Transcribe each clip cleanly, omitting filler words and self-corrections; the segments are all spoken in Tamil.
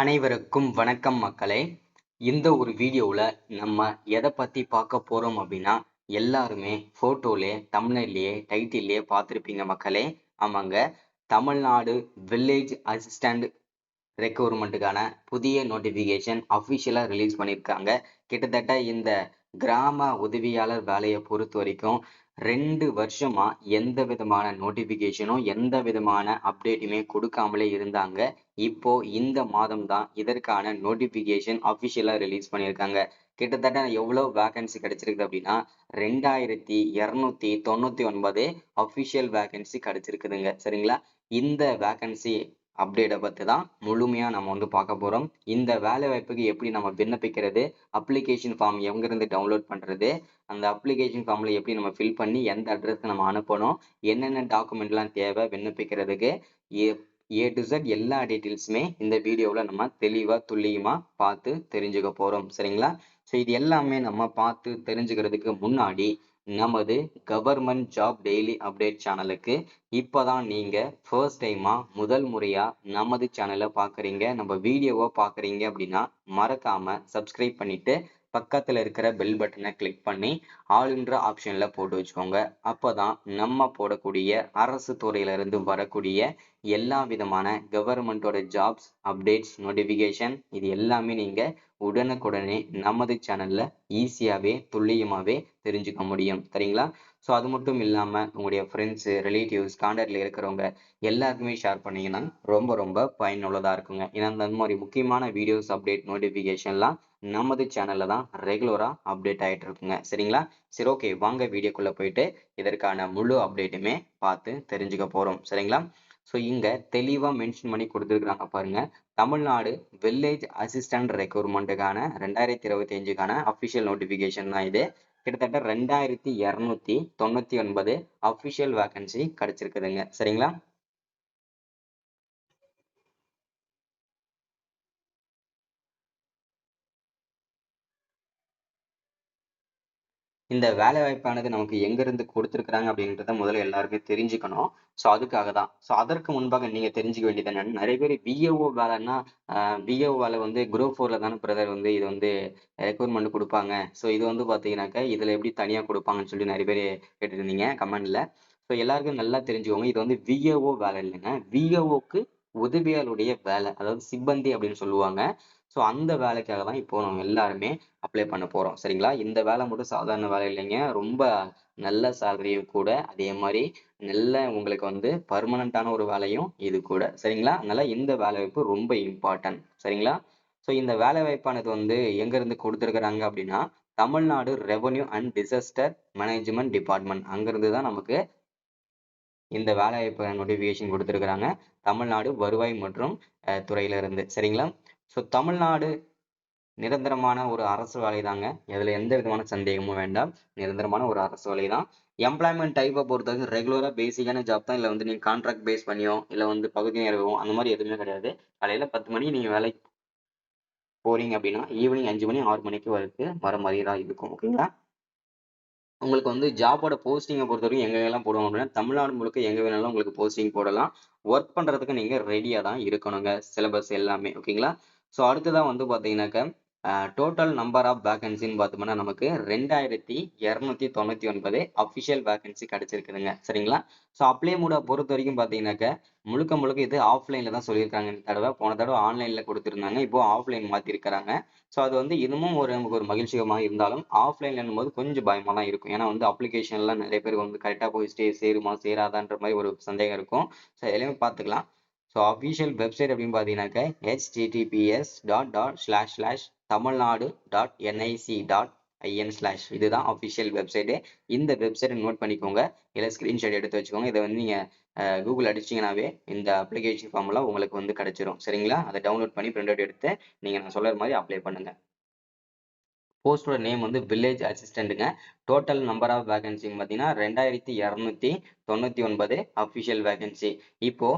அனைவருக்கும் வணக்கம் மக்களே. இந்த ஒரு வீடியோவில் நம்ம எதை பற்றி பார்க்க போகிறோம் அப்படின்னா, எல்லாருமே ஃபோட்டோலே தம்ப்நெயில்லையே டைட்டில்லையே பார்த்துருப்பீங்க மக்களே. ஆமாங்க, தமிழ்நாடு வில்லேஜ் அசிஸ்டண்ட் ரெக்ரூட்மெண்ட்டுக்கான புதிய நோட்டிஃபிகேஷன் அஃபிஷியலாக ரிலீஸ் பண்ணியிருக்காங்க. கிட்டத்தட்ட இந்த கிராம உதவியாளர் வேலையை பொறுத்த வரைக்கும் 2 வருஷமா எந்த விதமான நோட்டிஃபிகேஷனும் எந்த விதமான அப்டேட்டுமே கொடுக்காமலே இருந்தாங்க. இப்போ இந்த மாதம் தான் இதற்கான நோட்டிஃபிகேஷன் அஃபிஷியலாக ரிலீஸ் பண்ணியிருக்காங்க. கிட்டத்தட்ட எவ்வளோ வேகன்சி கிடைச்சிருக்கு அப்படின்னா 2299 அஃபிஷியல் வேகன்சி கிடைச்சிருக்குதுங்க. சரிங்களா? இந்த வேகன்சி அப்டேட்டை பற்றி தான் முழுமையாக நம்ம வந்து பார்க்க போகிறோம். இந்த வேலை வாய்ப்புக்கு எப்படி நம்ம விண்ணப்பிக்கிறது, அப்ளிகேஷன் ஃபார்ம் எங்கேருந்து டவுன்லோட் பண்ணுறது, அந்த அப்ளிகேஷன் ஃபார்மில் எப்படி நம்ம ஃபில் பண்ணி எந்த அட்ரஸ்க்கு நம்ம அனுப்பணும், என்னென்ன டாக்குமெண்ட்லாம் தேவை விண்ணப்பிக்கிறதுக்கு, ஏ டு Z எல்லா டீட்டெயில்ஸுமே இந்த வீடியோவில் நம்ம தெளிவாக துல்லியமாக பார்த்து தெரிஞ்சுக்க போகிறோம். சரிங்களா? ஸோ இது எல்லாமே நம்ம பார்த்து தெரிஞ்சுக்கிறதுக்கு முன்னாடி நமது கவர்மெண்ட் ஜாப் டெய்லி அப்டேட் சேனலுக்கு இப்போதான் நீங்கள் ஃபர்ஸ்ட் டைமாக முதல் முறையாக நமது சேனலை பார்க்குறீங்க, நம்ம வீடியோவை பார்க்குறீங்க அப்படின்னா மறக்காமல் சப்ஸ்கிரைப் பண்ணிவிட்டு பக்கத்தில் இருக்கிற பெல் பட்டனை கிளிக் பண்ணி ஆல்ன்ற ஆப்ஷனில் போட்டு வச்சுக்கோங்க. அப்போ தான் நம்ம போடக்கூடிய அரசு துறையிலிருந்து வரக்கூடிய எல்லா விதமான கவர்மெண்ட்டோட ஜாப்ஸ் அப்டேட்ஸ் நோட்டிஃபிகேஷன் இது எல்லாமே நீங்கள் உடனுக்குடனே நமது சேனலில் ஈஸியாகவே துல்லியமாகவே தெரிஞ்சுக்க முடியும். சரிங்களா? ஸோ அது மட்டும் இல்லாமல் உங்களுடைய ஃப்ரெண்ட்ஸு, ரிலேட்டிவ்ஸ், கான்டாக்டில் இருக்கிறவங்க எல்லாருக்குமே ஷேர் பண்ணிங்கன்னா ரொம்ப ரொம்ப பயனுள்ளதாக இருக்குங்க. ஏன்னா அந்த மாதிரி முக்கியமான வீடியோஸ் அப்டேட் நோட்டிஃபிகேஷன்லாம் நமது சேனலில் தான் ரெகுலராக அப்டேட் ஆகிட்டு இருக்குங்க. சரிங்களா? சரி, ஓகே, வாங்க வீடியோக்குள்ளே போயிட்டு இதற்கான முழு அப்டேட்டுமே பார்த்து தெரிஞ்சுக்க போகிறோம். சரிங்களா? ஸோ இங்கே தெளிவாக மென்ஷன் பண்ணி கொடுத்துருக்குறாங்க பாருங்க. தமிழ்நாடு வில்லேஜ் அசிஸ்டன்ட் ரெக்ரூட்மெண்ட்டுக்கான 2025க்கான அஃபிஷியல் நோட்டிஃபிகேஷன் தான் இது. கிட்டத்தட்ட 2299 அஃபிஷியல் வேகன்சி கிடைச்சிருக்குதுங்க. சரிங்களா? இந்த வேலை வாய்ப்பானது நமக்கு எங்கிருந்து கொடுத்துருக்குறாங்க அப்படின்றத முதல்ல எல்லாருமே தெரிஞ்சுக்கணும். ஸோ அதுக்காக தான். ஸோ அதற்கு முன்பாக நீங்க தெரிஞ்சுக்க வேண்டியது என்னன்னு, நிறைய பேர் விஏஓ வேலைன்னா விஏஓ வேலை வந்து குரூப் 4ல தானே பிரதர் வந்து இது வந்து ரெக்ரூட்மெண்ட் கொடுப்பாங்க. ஸோ இது வந்து பார்த்தீங்கன்னாக்கா இதில் எப்படி தனியாக கொடுப்பாங்கன்னு சொல்லி நிறைய பேர் கேட்டுருந்தீங்க கமெண்ட்ல. ஸோ எல்லாருக்கும் நல்லா தெரிஞ்சுக்கோங்க, இது வந்து விஏஓ வேலை இல்லைங்க. விஏஓக்கு உதவியாளருடைய வேலை, அதாவது சிப்பந்தி அப்படின்னு சொல்லுவாங்க. ஸோ அந்த வேலைக்காக தான் இப்போ நம்ம எல்லாருமே அப்ளை பண்ண போறோம். சரிங்களா? இந்த வேலை மட்டும் சாதாரண வேலை இல்லைங்க. ரொம்ப நல்ல சேலரியும் கூட. அதே மாதிரி நல்ல உங்களுக்கு வந்து பர்மனண்டான ஒரு வேலையும் இது கூட. சரிங்களா? அதனால இந்த வேலை வாய்ப்பு ரொம்ப இம்பார்ட்டன்ட். சரிங்களா? ஸோ இந்த வேலை வாய்ப்பானது வந்து எங்க இருந்து கொடுத்துருக்குறாங்க அப்படின்னா, Tamil Nadu revenue and disaster management department அங்கிருந்து தான் நமக்கு இந்த வேலை வாய்ப்பு நோட்டிஃபிகேஷன் கொடுத்துருக்குறாங்க. தமிழ்நாடு வருவாய் மற்றும் துறையில இருந்து. சரிங்களா? ஸோ தமிழ்நாடு நிரந்தரமான ஒரு அரசு வேலை தாங்க. இதுல எந்த விதமான சந்தேகமும் வேண்டாம். நிரந்தரமான ஒரு அரசு வேலை தான். எம்ப்ளாய்மெண்ட் டைப்பை பொறுத்தவரைக்கும் ரெகுலரா பேசிக்கான ஜாப் தான். இல்ல வந்து நீங்க கான்ட்ராக்ட் பேஸ் பண்ணியோ இல்ல வந்து பகுதி நேரமோ அந்த மாதிரி எதுவுமே கிடையாது. காலையில 10 மணிக்கு நீங்க வேலைக்கு போறீங்க அப்படின்னா ஈவினிங் 5 மணி 6 மணிக்கு வர மாதிரி தான் இருக்கும். ஓகேங்களா? உங்களுக்கு வந்து ஜாபோட போஸ்டிங்கை பொறுத்தவரைக்கும் எங்கெல்லாம் போடுவோம் அப்படின்னா தமிழ்நாடு முழுக்க எங்க வேணாலும் உங்களுக்கு போஸ்டிங் போடலாம். ஒர்க் பண்றதுக்கு நீங்க ரெடியா தான் இருக்கணுங்க. சிலபஸ் எல்லாமே. ஓகேங்களா? ஸோ அடுத்ததான் வந்து பாத்தீங்கன்னாக்க டோட்டல் நம்பர் ஆஃப் வேகன்சின்னு பார்த்தோம்னா நமக்கு 2299 அஃபிஷியல் வேகன்சி கிடைச்சிருக்குதுங்க. சரிங்களா? ஸோ அப்ளை மூட பொறுத்த வரைக்கும் பார்த்தீங்கன்னாக்க முழுக்க முழுக்க இது ஆஃப்லைன்ல தான் சொல்லியிருக்காங்க இந்த தடவை. போன தடவை ஆன்லைன்ல கொடுத்துருந்தாங்க. இப்போ ஆஃப்லைன் மாத்திருக்கிறாங்க. ஸோ அது வந்து இன்னமும் நமக்கு ஒரு மகிழ்ச்சிகரமாக இருந்தாலும் ஆஃப்லைன்ல போது கொஞ்சம் பயமா தான் இருக்கும். ஏன்னா வந்து அப்ளிகேஷன்லாம் நிறைய பேர் வந்து கரெக்டாக போய் சேருமா சேராதான்ற மாதிரி ஒரு சந்தேகம் இருக்கும். ஸோ எல்லாமே பார்த்துக்கலாம். ஸோ அஃபிஷியல் வெப்சைட் அப்படின்னு பார்த்தீங்கன்னாக்க https://tamilnadu.nic.in/ இதுதான் அஃபிஷியல் வெப்சைட்டு. இந்த வெப்சைட்டை நோட் பண்ணிக்கோங்க. இல்லை ஸ்க்ரீன்ஷாட் எடுத்து வச்சுக்கோங்க. இதை வந்து நீங்கள் கூகுள் அடிச்சிங்கனாவே இந்த அப்ளிகேஷன் ஃபார்ம்லாம் உங்களுக்கு வந்து கிடைச்சிரும். சரிங்களா? அதை டவுன்லோட் பண்ணி பிரிண்ட் அவுட் எடுத்து நீங்கள் நான் சொல்கிற மாதிரி அப்ளை பண்ணுங்கள். போஸ்டோட நேம் வந்து வில்லேஜ் அசிஸ்டன்ட்டுங்க. டோட்டல் நம்பர் ஆஃப் வேகன்சின்னு பார்த்தீங்கன்னா 2299 அஃபிஷியல் வேகன்சி. இப்போ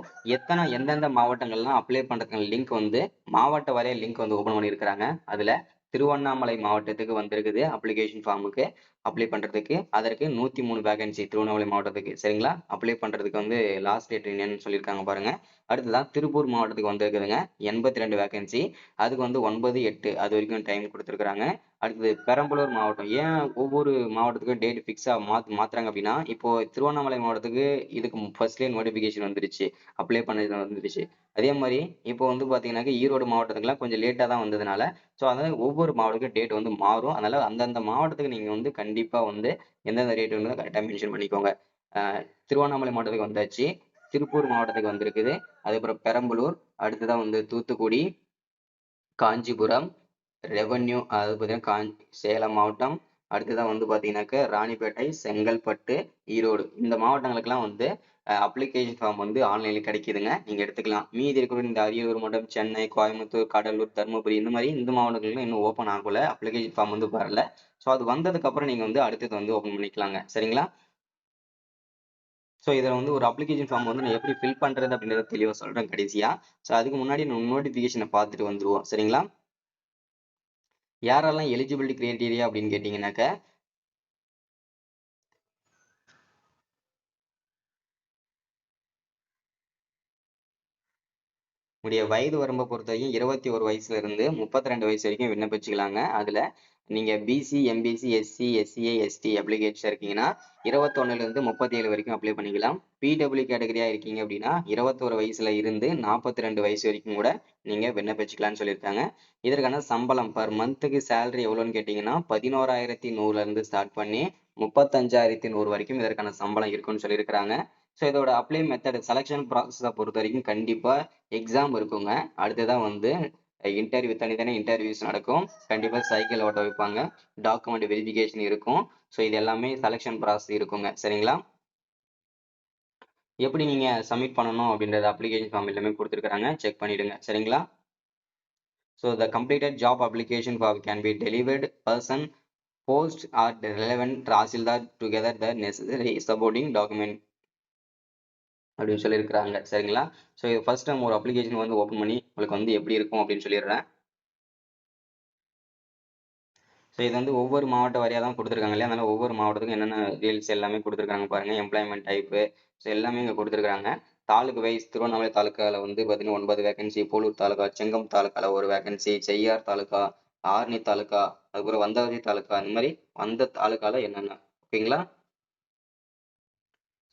எந்தெந்த மாவட்டங்கள்லாம் அப்ளை பண்ணுறதுக்கான லிங்க் வந்து மாவட்ட வாரியாக லிங்க் வந்து ஓப்பன் பண்ணியிருக்கிறாங்க. அதில் திருவண்ணாமலை மாவட்டத்துக்கு வந்திருக்குது அப்ளிகேஷன் ஃபார்முக்கு. அப்ளை பண்றதுக்கு. அதற்கு 103 வேகன்சி திருவண்ணாமலை மாவட்டத்துக்கு. சரிங்களா? அப்ளை பண்றதுக்கு வந்து லாஸ்ட் டேட் என்னன்னு சொல்லியிருக்காங்க பாருங்க. அடுத்ததா திருப்பூர் மாவட்டத்துக்கு வந்திருக்குதுங்க. 82 வேகன்சி. அதுக்கு வந்து 9, 8 அது வரைக்கும் டைம் குடுத்துருக்காங்க. அடுத்தது பெரம்பலூர் மாவட்டம். ஏன் ஒவ்வொரு மாவட்டத்துக்கும் டேட் ஃபிக்ஸா மாத்துறாங்க அப்படின்னா, இப்போ திருவண்ணாமலை மாவட்டத்துக்கு இதுக்கு ஃபர்ஸ்ட்லயே நோட்டிஃபிகேஷன் வந்துருச்சு. அப்ளை பண்ணது வந்துருச்சு. அதே மாரி இப்போ வந்து பார்த்தீங்கன்னாக்க, ஈரோடு மாவட்டத்துக்குலாம் கொஞ்சம் லேட்டா தான் வந்ததுனால, அதனால ஒவ்வொரு மாவட்டத்துக்கும் டேட் வந்து மாறும். அதனால அந்தந்த மாவட்டத்துக்கு நீங்க வந்து கண்டிப்பா வந்து எந்தெந்த டேட்டுன்றத கரெக்ட்டா மென்ஷன் பண்ணிக்கோங்க. அ திருவண்ணாமலை மாவட்டத்துக்கு வந்தாச்சு. திருப்பூர் மாவட்டத்துக்கு வந்திருக்குது. அதுக்கப்புறம் பெரம்பலூர், அடுத்ததா வந்து தூத்துக்குடி, காஞ்சிபுரம், ரெவென்யூ அதாவது பார்த்தீங்கன்னா சேலம் மாவட்டம், அடுத்ததா வந்து பார்த்தீங்கன்னாக்க ராணிப்பேட்டை, செங்கல்பட்டு, ஈரோடு இந்த மாவட்டங்களுக்கெல்லாம் வந்து அப்ளிகேஷன் ஃபார்ம் வந்து ஆன்லைன்ல கிடைக்குதுங்க. நீங்க எடுத்துக்கலாம். மீதி இருக்கிற இந்த அரியலூர் மாவட்டம், சென்னை, கோயம்புத்தூர், கடலூர், தர்மபுரி இந்த மாரி இந்த மாவட்டங்களுக்கு இன்னும் ஓப்பன் ஆகல. அப்ளிகேஷன் ஃபார்ம் வந்து வரல. அது வந்ததுக்கு அப்புறம் நீங்க வந்து அடுத்தது வந்து ஓப்பன் பண்ணிக்கலாங்க. சரிங்களா? இதுல வந்து ஒரு அப்ளிகேஷன் ஃபார்ம் வந்து நான் எப்படி ஃபில் பண்றது அப்படின்றத தெளிவா சொல்றேன் கடைசியா. அதுக்கு முன்னாடி நோட்டிஃபிகேஷன பார்த்துட்டு வந்துருவோம். சரிங்களா? யாரெல்லாம் எலிஜிபிலிட்டி கிரைட்டீரியா அப்படின்னு கேட்டீங்கன்னாக்க, உங்களுடைய வயது வரம்ப பொறுத்தவரைக்கும் 21 வயசுல இருந்து 32 வயசு வரைக்கும் விண்ணப்பிச்சுக்கலாங்க. அதுல நீங்க BC, MBC, SC, SCA, ST application இருக்கீங்கன்னா 21ல இருந்து 37 வரைக்கும் அப்ளை பண்ணிக்கலாம். பிடபிள்யூ கேட்டகரியா இருக்கீங்க அப்படின்னா 21 வயசுல இருந்து 42 வயசு வரைக்கும் கூட நீங்க விண்ணப்பிச்சுக்கலாம்னு சொல்லியிருக்காங்க. இதற்கான சம்பளம் பர் மந்த்துக்கு சேலரி எவ்வளோன்னு கேட்டீங்கன்னா 11,100ல இருந்து ஸ்டார்ட் பண்ணி 35,100 வரைக்கும் இதற்கான சம்பளம் இருக்குன்னு சொல்லியிருக்கிறாங்க. இதோட அப்ளை மெத்தட் செலக்ஷன் ப்ராசஸை பொறுத்த வரைக்கும் கண்டிப்பா எக்ஸாம் இருக்குங்க. அடுத்ததான் வந்து இன்டர்வியூ தனித்தனி இன்டர்வியூஸ் நடக்கும். கண்டிப்பா சைக்கிள் ஓட்ட வைப்பாங்க. டாக்குமெண்ட் வெரிஃபிகேஷன் இருக்கும். இது எல்லாமே செலக்ஷன் ப்ராசஸ் இருக்குங்க. சரிங்களா? எப்படி நீங்க சப்மிட் பண்ணணும் அப்படின்றது அப்ளிகேஷன் ஃபார்ம் எல்லாமே கொடுத்துருக்காங்க. செக் பண்ணிடுங்க. சரிங்களா? The completed job application form can be delivered person, post or the relevant Tahsildar together the necessary supporting document அப்படின்னு சொல்லியிருக்கிறாங்க. சரிங்களா? இது ஃபர்ஸ்ட் நம்ம ஒரு அப்ளிகேஷன் வந்து ஓப்பன் பண்ணி உங்களுக்கு வந்து எப்படி இருக்கும் அப்படின்னு சொல்லிடுறேன். இது வந்து ஒவ்வொரு மாவட்ட வாரியா தான் குடுத்துருக்காங்க இல்லையா? அதனால ஒவ்வொரு மாவட்டத்துக்கும் என்னென்ன டீடெயில்ஸ் எல்லாமே குடுத்துருக்காங்க பாருங்க. எம்ப்ளாய்மென்ட் டைப்பு எல்லாமே இங்க குடுத்துருக்காங்க. தாலுக்கு வைஸ் திருவண்ணாமலை தாலுக்கால வந்து பார்த்தீங்கன்னா 9 வேகன்சி, போலூர் தாலுகா, செங்கம் தாலுக்கால 1 வேகன்சி, செய்யார் தாலுகா, ஆரணி தாலுகா, அதுக்கப்புறம் வந்தாவதி தாலுகா இந்த மாரி அந்த தாலுக்கால என்னென்ன ஓகேங்களா?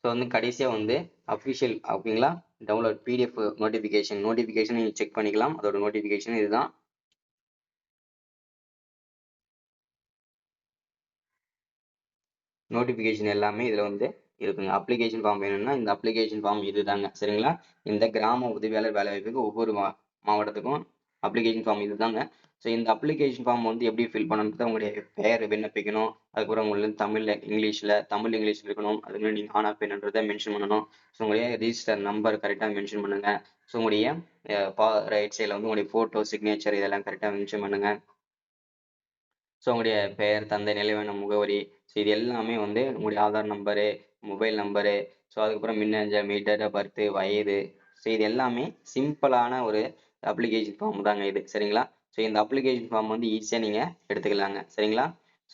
வந்து கடைசியா வந்து அஃபிஷியல் ஓகேங்களா? டவுன்லோட் பிடிஎஃப் நோட்டிஃபிகேஷன் நீங்க செக் பண்ணிக்கலாம். அதோட நோட்டிஃபிகேஷன் இதுதான். நோட்டிஃபிகேஷன் எல்லாமே இதுல வந்து இருக்குங்க. அப்ளிகேஷன் ஃபார்ம் வேணும்னா இந்த அப்ளிகேஷன் ஃபார்ம் இதுதாங்க. சரிங்களா? இந்த கிராம உதவியாளர் வேலைவாய்ப்புக்கு ஒவ்வொரு மாவட்டத்துக்கும் அப்ளிகேஷன் ஃபார்ம் இதுதாங்க. இந்த அப்ளிகேஷன் ஃபார்ம் வந்து எப்படி ஃபில் பண்ணணும்ன்றது உங்களுடைய பெயர் விண்ணப்பிக்கணும். அதுக்கப்புறம் உங்களுக்கு தமிழ்ல, இங்கிலீஷ்ல இங்கிலீஷ்ல இருக்கணும். அது மாதிரி நீங்க ஆனா பெண்ன்றதை மென்ஷன் பண்ணணும். உங்களுடைய ரிஜிஸ்டர் நம்பர் கரெக்டா மென்ஷன் பண்ணுங்க. உங்களுடைய ரைட் சைடுல வந்து உங்களுடைய போட்டோ, சிக்னேச்சர் இதெல்லாம் கரெக்டா மென்ஷன் பண்ணுங்க. உங்களுடைய பெயர், தந்தை, நிலைவான முகவரி, இது எல்லாமே வந்து உங்களுடைய ஆதார் நம்பரு, மொபைல் நம்பரு, அதுக்கப்புறம் மின்னஞ்சல், டேட் ஆஃப் பர்த், வயது, இது எல்லாமே சிம்பிளான ஒரு அப்ளிகேஷன் ஃபார்ம் தாங்க இது. சரிங்களா? இந்த அப்ளிகேஷன் ஃபார்ம் வந்து ஈஸியா நீங்க எடுத்துக்கலாங்க. சரிங்களா?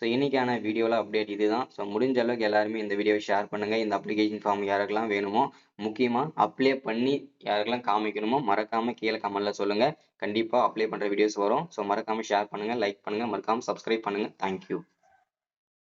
இன்னைக்கான வீடியோல அப்டேட் இதுதான். முடிஞ்ச அளவுக்கு எல்லாருமே இந்த வீடியோவை ஷேர் பண்ணுங்க. இந்த அப்ளிகேஷன் ஃபார்ம் யாருக்கெல்லாம் வேணுமோ, முக்கியமா அப்ளை பண்ணி யாருக்கெல்லாம் காமிக்கணுமோ மறக்காம கீழ கமெண்ட்ல சொல்லுங்க. கண்டிப்பா அப்ளை பண்ற வீடியோஸ் வரும். மறக்காம ஷேர் பண்ணுங்க, லைக் பண்ணுங்க, மறக்காம சப்ஸ்கிரைப் பண்ணுங்க. Thank you.